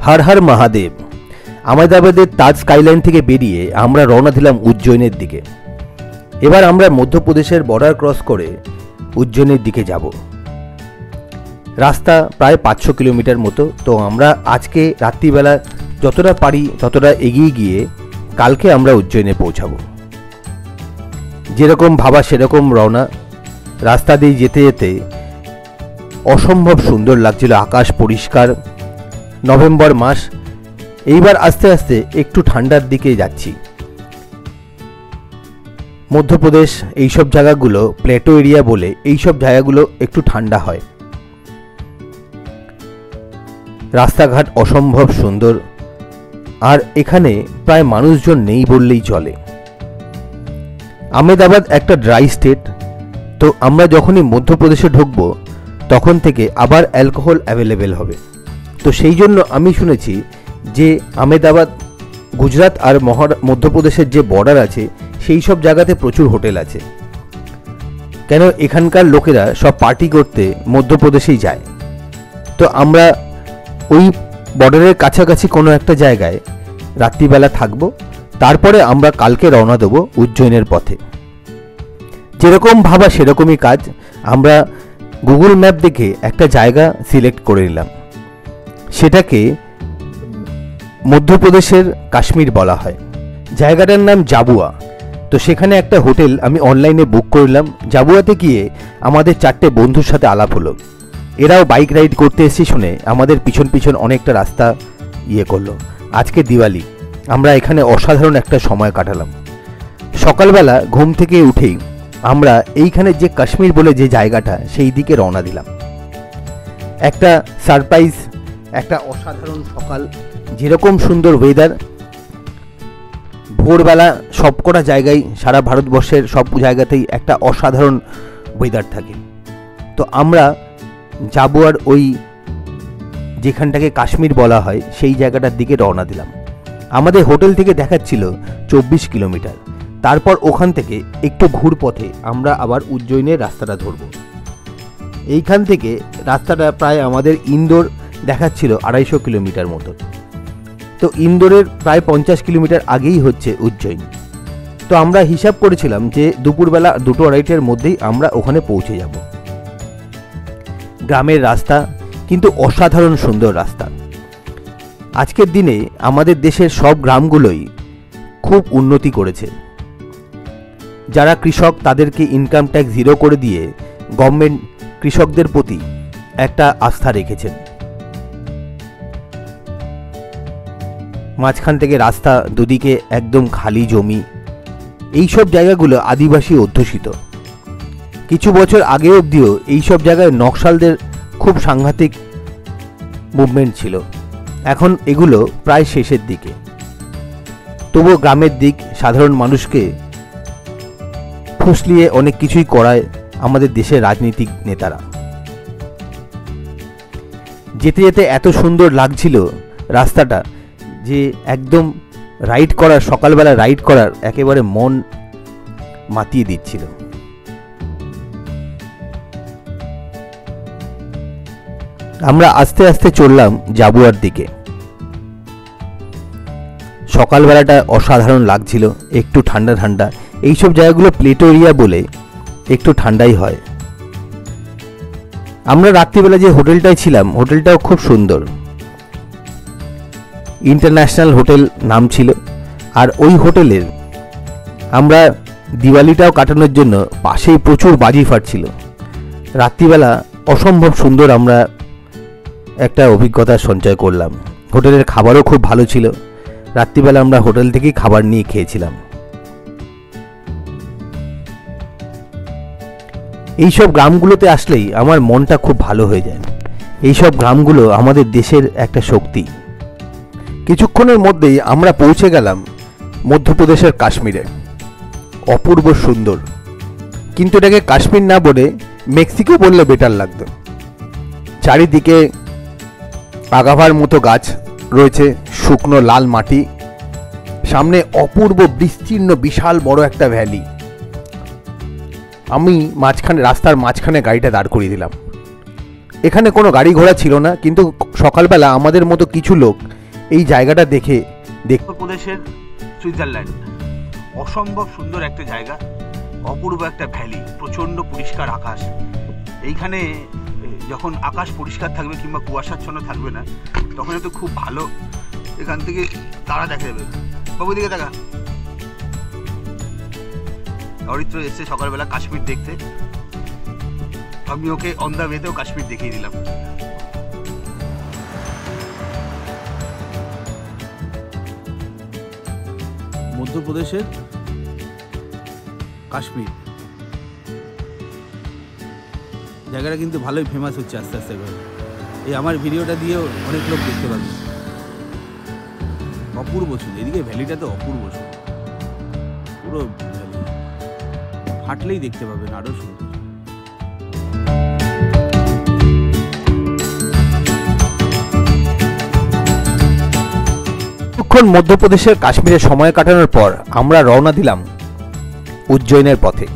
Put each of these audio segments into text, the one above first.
হর হর মহাদেব। আহমেদাবাদের তাজ skyline থেকে বেরিয়ে আমরা রওনা দিলাম উজ্জয়িনের দিকে। এবার আমরা মধ্যপ্রদেশের বর্ডার ক্রস করে উজ্জয়িনের দিকে যাব। রাস্তা প্রায় 500 কিলোমিটার মতো। তো আমরা আজকে রাত্রিবেলা যতটা পারি ততটা এগিয়ে গিয়ে কালকে আমরা উজ্জয়িনে পৌঁছাবো। যেরকম ভাবা সেরকম রওনা। রাস্তা দিয়ে যেতে যেতে অসম্ভব সুন্দর লাগছিল, আকাশ পরিষ্কার, নভেম্বর মাস। এইবার আস্তে আস্তে একটু ঠান্ডার দিকে যাচ্ছি। মধ্যপ্রদেশ এইসব জায়গাগুলো প্লেটো এরিয়া বলে এইসব জায়গাগুলো একটু ঠান্ডা হয়। রাস্তাঘাট অসম্ভব সুন্দর, আর এখানে প্রায় মানুষজন নেই বললেই চলে। আহমেদাবাদ একটা ড্রাই স্টেট, তো আমরা যখনই মধ্যপ্রদেশে ঢুকবো তখন থেকে আবার অ্যালকোহল অ্যাভেলেবেল হবে। তো সেই জন্য আমি শুনেছি যে আহমেদাবাদ গুজরাট আর মধ্যপ্রদেশের যে বর্ডার আছে সেই সব জায়গাতে প্রচুর হোটেল আছে, কেন এখানকার লোকেরা সব পার্টি করতে মধ্যপ্রদেশেই যায়। তো আমরা ওই বর্ডারের কাছাকাছি কোনো একটা জায়গায় রাত্রিবেলা থাকবো, তারপরে আমরা কালকে রওনা দেবো উজ্জয়িনের পথে। যেরকম ভাবা সেরকমই কাজ। আমরা গুগল ম্যাপ দেখে একটা জায়গা সিলেক্ট করে নিলাম, সেটাকে মধ্যপ্রদেশের কাশ্মীর বলা হয়। জায়গাটার নাম জাবুয়া। তো সেখানে একটা হোটেল আমি অনলাইনে বুক করলাম। জাবুয়াতে গিয়ে আমাদের 4টে বন্ধুর সাথে আলাপ হলো। এরাও বাইক রাইড করতে এসে শুনে আমাদের পিছন পিছন অনেকটা রাস্তা করলো। আজকে দিওয়ালি, আমরা এখানে অসাধারণ একটা সময় কাটালাম। সকালবেলা ঘুম থেকে উঠেই আমরা এইখানে যে কাশ্মীর বলে যে জায়গাটা সেই দিকে রওনা দিলাম। একটা সারপ্রাইজ, একটা অসাধারণ সকাল। যেরকম সুন্দর ওয়েদার, ভোরবেলা সবকটা জায়গায় সারা ভারতবর্ষের সব জায়গাতেই একটা অসাধারণ ওয়েদার থাকে। তো আমরা জাবুয়ার ওই যেখানটাকে কাশ্মীর বলা হয় সেই জায়গাটার দিকে রওনা দিলাম। আমাদের হোটেল থেকে দেখাচ্ছিল 24 কিলোমিটার। তারপর ওখান থেকে একটু ঘুরপথে আমরা আবার উজ্জয়িনের রাস্তাটা ধরব। এইখান থেকে রাস্তাটা প্রায় আমাদের ইন্দোর দেখাচ্ছিল 250 কিলোমিটার মতো। তো ইন্দোরের প্রায় 50 কিলোমিটার আগেই হচ্ছে উজ্জয়িন। তো আমরা হিসাব করেছিলাম যে দুপুরবেলা 2-2:30টার মধ্যেই আমরা ওখানে পৌঁছে যাব। গ্রামের রাস্তা কিন্তু অসাধারণ সুন্দর রাস্তা। আজকের দিনে আমাদের দেশের সব গ্রামগুলোই খুব উন্নতি করেছে। যারা কৃষক তাদেরকে ইনকাম ট্যাক্স 0 করে দিয়ে গভর্নমেন্ট কৃষকদের প্রতি একটা আস্থা রেখেছেন। মাঝখান থেকে রাস্তা, দুদিকে একদম খালি জমি। এইসব জায়গাগুলো আদিবাসী অধ্যুষিত। কিছু বছর আগে অবধিও এইসব জায়গায় নকশালদের খুব সাংঘাতিক মুভমেন্ট ছিল। এখন এগুলো প্রায় শেষের দিকে। তবুও গ্রামের দিক, সাধারণ মানুষকে ফুসলিয়ে অনেক কিছুই করায় আমাদের দেশের রাজনীতিক নেতারা। যেতে যেতে এত সুন্দর লাগছিল রাস্তাটা যে একদম রাইড করার, সকালবেলা রাইড করার একেবারে মন মাতিয়ে দিচ্ছিল। আমরা আস্তে আস্তে চললাম জাবুয়ার দিকে। সকালবেলাটা অসাধারণ লাগছিল, একটু ঠান্ডা ঠান্ডা। এইসব জায়গাগুলো প্লেটো এরিয়া বলে একটু ঠান্ডাই হয়। আমরা রাত্রিবেলা যে হোটেলটায় ছিলাম, হোটেলটাও খুব সুন্দর, ইন্টারন্যাশনাল হোটেল নাম ছিল। আর ওই হোটেলের আমরা দিওয়ালিটাও কাটানোর জন্য পাশেই প্রচুর বাজি ফাটছিল। রাত্রিবেলা অসম্ভব সুন্দর আমরা একটা অভিজ্ঞতা সঞ্চয় করলাম। হোটেলের খাবারও খুব ভালো ছিল। রাত্রিবেলা আমরা হোটেল থেকেই খাবার নিয়ে খেয়েছিলাম। এইসব গ্রামগুলোতে আসলেই আমার মনটা খুব ভালো হয়ে যায়। এইসব গ্রামগুলো আমাদের দেশের একটা শক্তি। কিছুক্ষণের মধ্যেই আমরা পৌঁছে গেলাম মধ্যপ্রদেশের কাশ্মীরে। অপূর্ব সুন্দর, কিন্তু এটাকে কাশ্মীর না বলে মেক্সিকো বললে বেটার লাগতো। চারিদিকে আগাভার মতো গাছ রয়েছে, শুকনো লাল মাটি, সামনে অপূর্ব বিস্তীর্ণ বিশাল বড় একটা ভ্যালি। আমি রাস্তার মাঝখানে গাড়িটা দাঁড় করিয়ে দিলাম। এখানে কোনো গাড়ি ঘোড়া ছিল না, কিন্তু সকালবেলা আমাদের মতো কিছু লোক এই জায়গাটা দেখে উত্তরপ্রদেশের সুইজারল্যান্ড অসম্ভব সুন্দর একটা জায়গা, অপূর্ব একটা ভ্যালি, প্রচণ্ড পরিষ্কার আকাশ। এইখানে যখন আকাশ পরিষ্কার থাকবে কিংবা কুয়াশাচ্ছন্ন থাকবে না, তখন তো খুব ভালো এখান থেকে তারা দেখা যাবে। বাবু দিকে দেখা, অরিত্র এসছে সকালবেলা কাশ্মীর দেখতে, আমি ওকে অন দ্য ওয়েতেও কাশ্মীর দেখিয়ে দিলাম। মধ্যপ্রদেশের কাশ্মীর জায়গাটা কিন্তু ভালোই ফেমাস হচ্ছে আস্তে আস্তে করে। এই আমার ভিডিওটা দিয়েও অনেক লোক দেখতে পাবে। অপূর্ব সুন্দর, এদিকে ভ্যালিটা তো অপূর্ব সুন্দর, পুরো ভ্যালি হাঁটলেই দেখতে পাবেন আরও সুন্দর। কিছুক্ষণ মধ্যপ্রদেশের কাশ্মীরে সময় কাটানোর পর আমরা রওনা দিলাম উজ্জয়িনের পথে।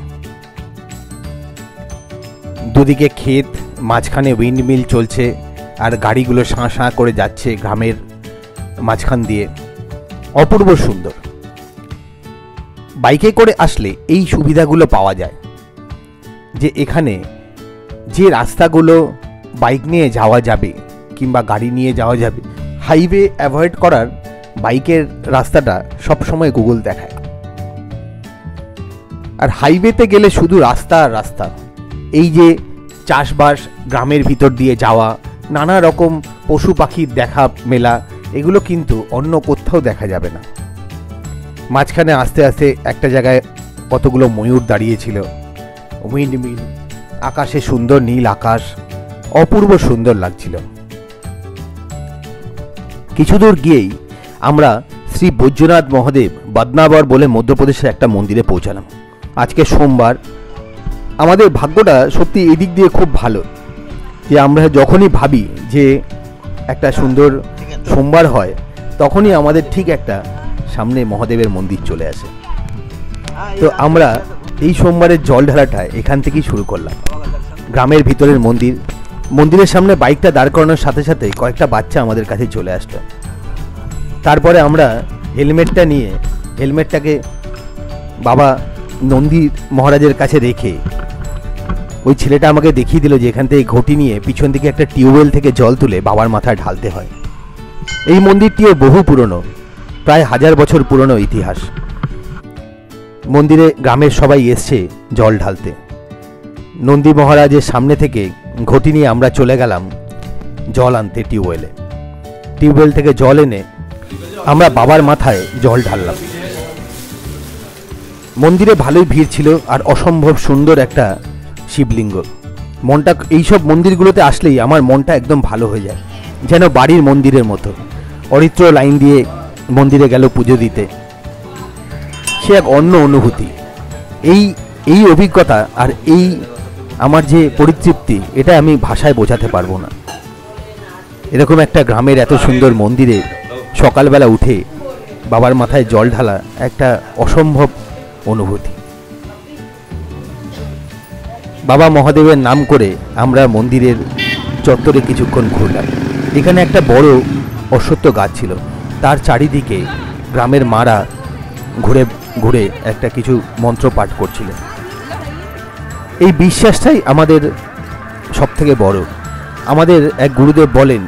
দুদিকে ক্ষেত, মাঝখানে উইন্ডমিল চলছে, আর গাড়িগুলো শাঁ শাঁ করে যাচ্ছে গ্রামের মাঝখান দিয়ে, অপূর্ব সুন্দর। বাইকে করে আসলে এই সুবিধাগুলো পাওয়া যায় যে এখানে যে রাস্তাগুলো বাইক নিয়ে যাওয়া যাবে কিংবা গাড়ি নিয়ে যাওয়া যাবে, হাইওয়ে অ্যাভয়েড করার বাইকের রাস্তাটা সবসময় গুগল দেখায়। আর হাইওয়েতে গেলে শুধু রাস্তা আর রাস্তা। এই যে চাষবাস, গ্রামের ভিতর দিয়ে যাওয়া, নানা রকম পশু পাখির দেখা মেলা, এগুলো কিন্তু অন্য কোথাও দেখা যাবে না। মাঝখানে আস্তে আস্তে একটা জায়গায় কতগুলো ময়ূর দাঁড়িয়েছিল, উইন্ডমিল, আকাশে সুন্দর নীল আকাশ, অপূর্ব সুন্দর লাগছিল। কিছু দূর গিয়েই আমরা শ্রী বৈদ্যনাথ মহাদেব বদনাবর বলে মধ্যপ্রদেশের একটা মন্দিরে পৌঁছালাম। আজকে সোমবার, আমাদের ভাগ্যটা সত্যি এদিক দিয়ে খুব ভালো যে আমরা যখনই ভাবি যে একটা সুন্দর সোমবার হয়, তখনই আমাদের ঠিক একটা সামনে মহাদেবের মন্দির চলে আসে। তো আমরা এই সোমবারের জল ঢালাটা এখান থেকেই শুরু করলাম। গ্রামের ভিতরের মন্দির, মন্দিরের সামনে বাইকটা দাঁড় করানোর সাথে সাথে কয়েকটা বাচ্চা আমাদের কাছে চলে আসলো। তারপরে আমরা হেলমেটটা নিয়ে, হেলমেটটাকে বাবা নন্দী মহারাজের কাছে রেখে, ওই ছেলেটা আমাকে দেখিয়ে দিল যে এখান থেকে ঘটি নিয়ে পিছন দিকে একটা টিউবওয়েল থেকে জল তুলে বাবার মাথায় ঢালতে হয়। এই মন্দিরটিও বহু পুরনো, প্রায় 1000 বছর পুরনো ইতিহাস। মন্দিরে গ্রামের সবাই এসছে জল ঢালতে। নন্দী মহারাজের সামনে থেকে ঘটি নিয়ে আমরা চলে গেলাম জল আনতে টিউবওয়েলে। টিউবওয়েল থেকে জল এনে আমরা বাবার মাথায় জল ঢাললাম। মন্দিরে ভালোই ভিড় ছিল, আর অসম্ভব সুন্দর একটা শিবলিঙ্গ। মনটা, এইসব মন্দিরগুলোতে আসলেই আমার মনটা একদম ভালো হয়ে যায়, যেন বাড়ির মন্দিরের মতো। অরিত্র লাইন দিয়ে মন্দিরে গেল পুজো দিতে, সে এক অন্য অনুভূতি। এই অভিজ্ঞতা আর এই আমার যে পরিতৃপ্তি, এটা আমি ভাষায় বোঝাতে পারবো না। এরকম একটা গ্রামের এত সুন্দর মন্দিরে সকালবেলা উঠে বাবার মাথায় জল ঢালা একটা অসম্ভব অনুভূতি। বাবা মহাদেবের নাম করে আমরা মন্দিরের চত্বরে কিছুক্ষণ ঘুরলাম। এখানে একটা বড় অশ্বত্থ গাছ ছিল, তার চারিদিকে গ্রামের মারা ঘুরে ঘুরে একটা কিছু মন্ত্র পাঠ করছিলেন। এই বিশ্বাসটাই আমাদের সব থেকে বড়। আমাদের এক গুরুদেব বলেন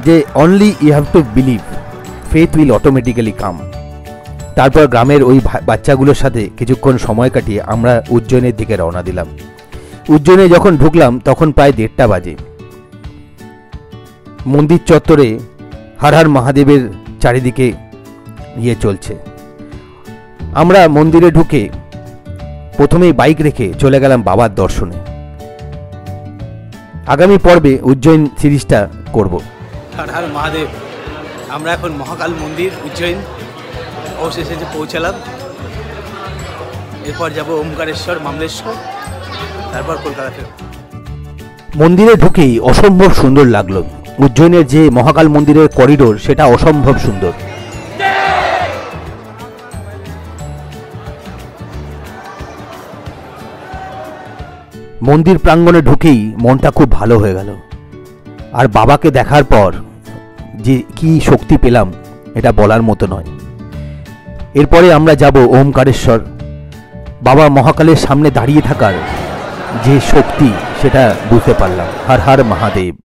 যে only you have to believe, faith will automatically come. তারপর গ্রামের ওই বাচ্চাগুলোর সাথে কিছুক্ষণ সময় কাটিয়ে আমরা উজ্জয়িনের দিকে রওনা দিলাম। উজ্জয়িনে যখন ঢুকলাম তখন প্রায় 1:30 বাজে। মন্দির চত্বরে হর হর মহাদেবের চারিদিকে চলছে। আমরা মন্দিরে ঢুকে প্রথমেই বাইক রেখে চলে গেলাম বাবার দর্শনে। আগামী পর্বে উজ্জয়িন সিরিজটা করব। হর হর মহাদেব। আমরা এখন মহাকাল মন্দির উজ্জয়িন অবশেষে পৌঁছালাম। এরপর যাব ওমকারেশ্বর, মামলেশ্বর, তারপর কলকাতা ফেরব। মন্দিরে ঢুকেই অসম্ভব সুন্দর লাগলো। উজ্জয়িনের যে মহাকাল মন্দিরের করিডোর, সেটা অসম্ভব সুন্দর। মন্দির প্রাঙ্গণে ঢুকেই মনটা খুব ভালো হয়ে গেল। আর বাবাকে দেখার পর যে কি শক্তি পেলাম এটা বলার মতো নয়। এরপরে আমরা যাব ওমকারেশ্বর। বাবা মহাকালের সামনে দাঁড়িয়ে থাকার যে শক্তি সেটা বুঝতে পারলাম। হর হর মহাদেব।